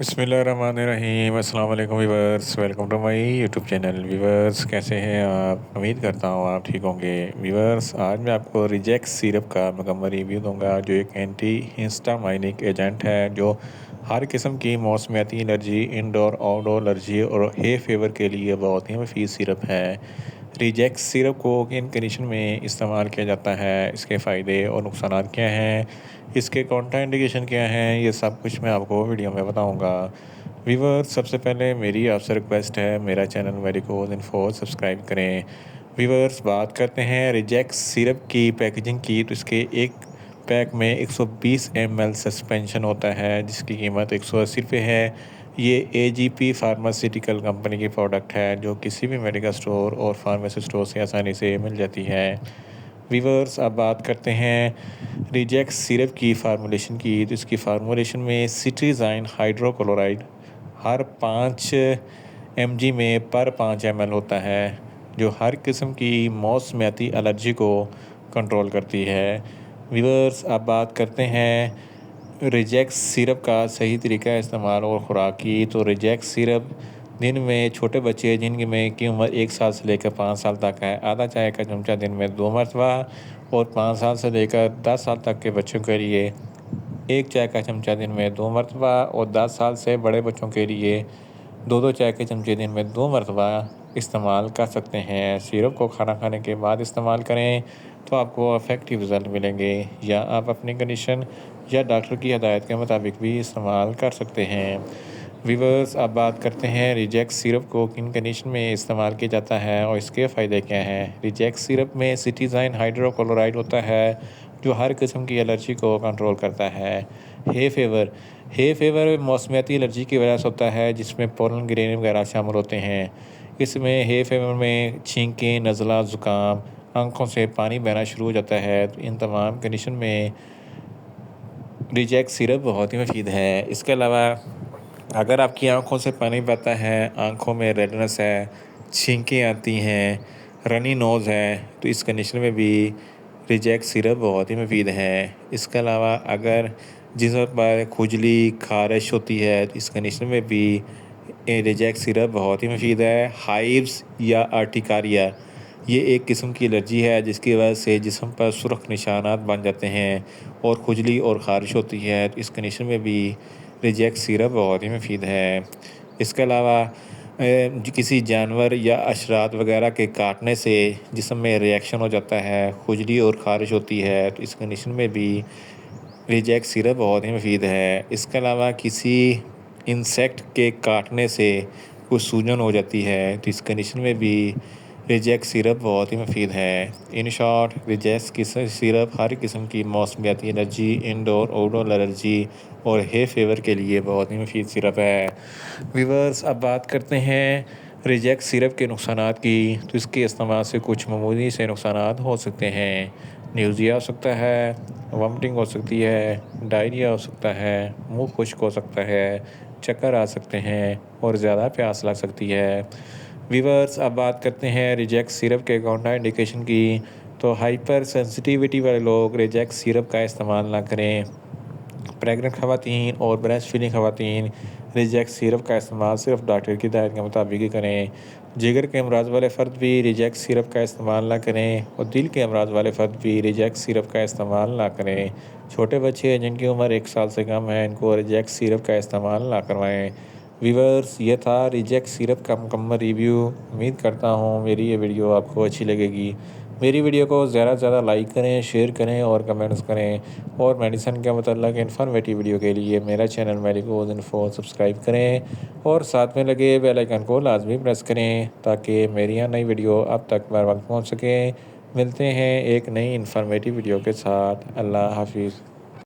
बिस्मिल्लाहिर्रहमानिर्रहीम अस्सलाम वालेकुम viewers, welcome to my YouTube channel. Viewers, कैसे हैं आप? उम्मीद करता हूँ आप ठीक होंगे। व्यूअर्स, आज मैं आपको रिजेक्स सिरप का मुकम्मल रिव्यू दूंगा, जो एक एंटी हिस्टामाइनिक एजेंट है जो हर किस्म की मौसमियाती एलर्जी, इंडोर आउटडोर एलर्जी और हे फेवर के लिए बहुत ही मुफीद सिरप है। रिजेक्स सिरप को किन कंडीशन में इस्तेमाल किया जाता है, इसके फ़ायदे और नुकसान क्या हैं, इसके कॉन्ट्रा इंडिकेशन क्या हैं, ये सब कुछ मैं आपको वीडियो में बताऊंगा। व्यूअर्स, सबसे पहले मेरी आपसे रिक्वेस्ट है, मेरा चैनल मेडिकोज इन्फो सब्सक्राइब करें। व्यूअर्स, बात करते हैं रिजेक्स सिरप की पैकेजिंग की, तो इसके एक पैक में 120 ml सस्पेंशन होता है, जिसकी कीमत 180 रुपये है। ये एजीपी फार्मास्यूटिकल कंपनी की प्रोडक्ट है, जो किसी भी मेडिकल स्टोर और फार्मेसी स्टोर से आसानी से मिल जाती है। वीवर्स, अब बात करते हैं रिजेक्स सिरप की फार्मूलेशन की, तो इसकी फार्मूलेशन में सिट्रीज़ाइन हाइड्रोक्लोराइड हर 5 mg में पर 5 ml होता है, जो हर किस्म की मौसमियाती एलर्जी को कंट्रोल करती है। वीवर्स, अब बात करते हैं रिजेक्स सिरप का सही तरीका इस्तेमाल और ख़ुराक की, तो रिजेक्स सिरप दिन में छोटे बच्चे की उम्र 1 साल से लेकर 5 साल तक है, आधा चाय का चमचा दिन में 2 मरतबा, और 5 साल से लेकर 10 साल तक के बच्चों के लिए 1 चाय का चमचा दिन में 2 मरतबा, और 10 साल से बड़े बच्चों के लिए 2-2 चाय के चमचे दिन में 2 मरतबा इस्तेमाल कर सकते हैं। सिरप को खाना खाने के बाद इस्तेमाल करें तो आपको इफ़ेक्टिव रिज़ल्ट मिलेंगे, या आप अपनी कंडीशन या डॉक्टर की हदायत के मुताबिक भी इस्तेमाल कर सकते हैं। वीवर्स, अब बात करते हैं रिजेक्स सिरप को किन कंडीशन में इस्तेमाल किया जाता है और इसके फ़ायदे क्या हैं। रिजेक्स सिरप में सिट्रीज़ाइन हाइड्रोक्लोराइड होता है, जो हर किस्म की एलर्जी को कंट्रोल करता है। हे फेवर मौसमियाती एलर्जी की वजह से होता है, जिसमें पोलन ग्रेन वगैरह शामिल होते हैं। इसमें हे फेवर में छींकें, नज़ला, ज़ुकाम, आँखों से पानी बहना शुरू हो जाता है। तो इन तमाम कंडीशन में रिजेक्स सिरप बहुत ही मुफीद है। इसके अलावा अगर आपकी आँखों से पानी बहता है, आँखों में रेडनेस है, छींकें आती हैं, रनी नोज़ है, तो इस कंडीशन में भी रिजेक्ट सिरप बहुत ही मुफीद है। इसके अलावा अगर जिस्म पर खुजली, खारिश होती है, तो इस कंडीशन में भी रिजेक्ट सिरप बहुत ही मुफीद है। हाइव्स या अर्टिकारिया, ये एक किस्म की एलर्जी है जिसकी वजह से जिस्म पर सुर्ख निशानात बन जाते हैं और खुजली और ख़ारिश होती है, तो इस कंडीशन में भी रिजेक्ट सिरप बहुत ही मुफीद है। इसके अलावा किसी जानवर या अशरात वगैरह के काटने से जिस्म में रिएक्शन हो जाता है, खुजली और ख़ारिश होती है, तो इस कंडीशन में भी रिजेक्ट सिरप बहुत ही मुफीद है। इसके अलावा किसी इंसेक्ट के काटने से कुछ सूजन हो जाती है, तो इस कंडीशन में भी रिजेक्ट सिरप बहुत ही मुफीद है। इन शॉर्ट, रिजेक्ट सिरप हर किस्म की मौसमियाती एलर्जी, इंडोर आउटडोर एलर्जी और हे फेवर के लिए बहुत ही मुफीद सिरप है। व्यूअर्स, अब बात करते हैं रिजेक्ट सिरप के नुकसानात की, तो इसके इस्तेमाल से कुछ मामूली से नुकसानात हो सकते हैं। न्यूज़िया हो सकता है, वॉमिटिंग हो सकती है, डायरिया हो सकता है, मुंह खुश्क हो सकता है, चक्कर आ सकते हैं और ज़्यादा प्यास लग सकती है। व्यूअर्स, अब बात करते हैं रिजेक्ट सिरप के कॉन्ट्रा इंडिकेशन की, तो हाइपर सेंसिटिविटी वाले लोग रिजेक्ट सिरप का इस्तेमाल ना करें। प्रेग्नेंट ख़वातीन और ब्रेस्ट फीडिंग ख़वातीन रिजेक्ट सिरप का इस्तेमाल सिर्फ डॉक्टर की हिदायत के मुताबिक ही करें। जिगर के अमराज वाले फ़र्द भी रिजेक्ट सिरप का इस्तेमाल ना करें, और दिल के अमराज वाले फ़र्द भी रिजेक्ट सिरप का इस्तेमाल ना करें। छोटे बच्चे जिनकी उम्र 1 साल से कम है, इनको रिजेक्ट सिरप का इस्तेमाल ना करवाएँ। व्यूअर्स, ये था रिजेक्ट सिरप का मुकम्मल रिव्यू। उम्मीद करता हूँ मेरी ये वीडियो आपको अच्छी लगेगी। मेरी वीडियो को ज़्यादा से ज़्यादा लाइक करें, शेयर करें और कमेंट्स करें, और मेडिसिन के मतलब इन्फॉर्मेटिव वीडियो के लिए मेरा चैनल मेडिकोज इन्फो सब्सक्राइब करें, और साथ में लगे बेल आइकन को लाजमी प्रेस करें, ताकि मेरी यह नई वीडियो अब तक बर वक्त पहुँच सके। मिलते हैं एक नई इन्फॉर्मेटिव वीडियो के साथ। अल्लाह हाफिज़।